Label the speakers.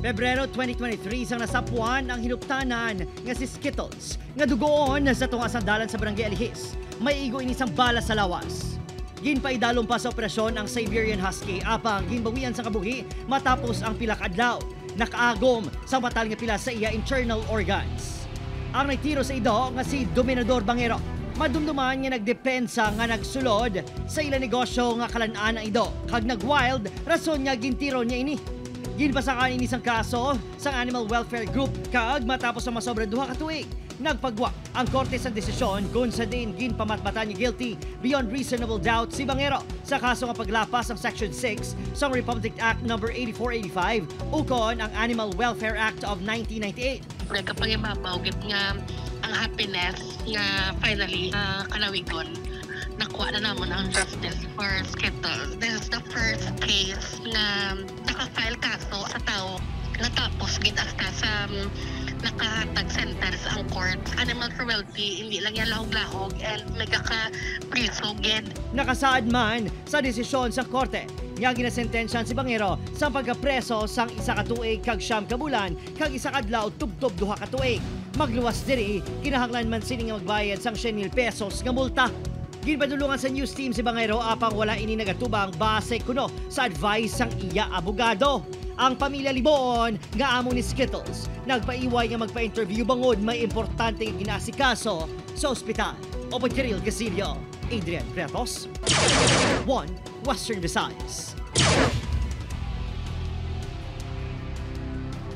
Speaker 1: Pebrero 2023 sang nasapuan ang hinuptanan nga si Skittles nga dugoon sa tunga sandalan sa Barangay Alihis. May igo inisang bala sa lawas. Ginpaidalom pa sa operasyon ang Siberian Husky apang ginbawian sa kabuhi matapos ang pila ka adlaw. Nakaagom sa matal nga pila sa iya internal organs. Ang nagtiro sa ido nga si Dominador Bangero. Madumduman nga nagdepensa nga nagsulod sa ilang negosyo nga kalan-an ang ido. Kag nag-wild, rason niya gintiro niya ini. Ginpasakan ini sang kaso sa Animal Welfare Group kag matapos ang masobra 2 ka tuig. Nagpagwa ang korte sa desisyon kung sa din ginpamatmatan niya guilty beyond reasonable doubt si Bangero sa kaso nga paglapas ng Section 6 sa Republic Act No. 8485 ukon ang Animal Welfare Act of 1998.
Speaker 2: Nagkapangimabaw nga ang happiness nga finally kalawigon nakuha na namon ang justice for Skittles. This is the first case na nakafile kaso sa tao natapos gid hasta sa nakahatag sentence ang court. Animal cruelty, hindi lang yan lahog-lahog and nagkaka-priso gid.
Speaker 1: Nakasaad man sa desisyon sa korte nga ginasentensyan si Bangero sa pagkapreso sang 1 ka tuig kag 9 ka bulan kag 1 ka adlaw tubtob 2 ka tuig. Magluwas diri kinahanglan man sini nga magbayad sang 100,000 pesos nga multa. Ginpadulungan sa news team si Bangero apang wala ini nagatubang base kuno sa advice sang iya abogado. Ang pamilya Libon nga amo ni Skittles nagpaiway nga magpa-interview bangod may importante nga ginasikaso sa ospital. Opo Kiril Gasilio, Adrian Pretos, 1 Western Visayas.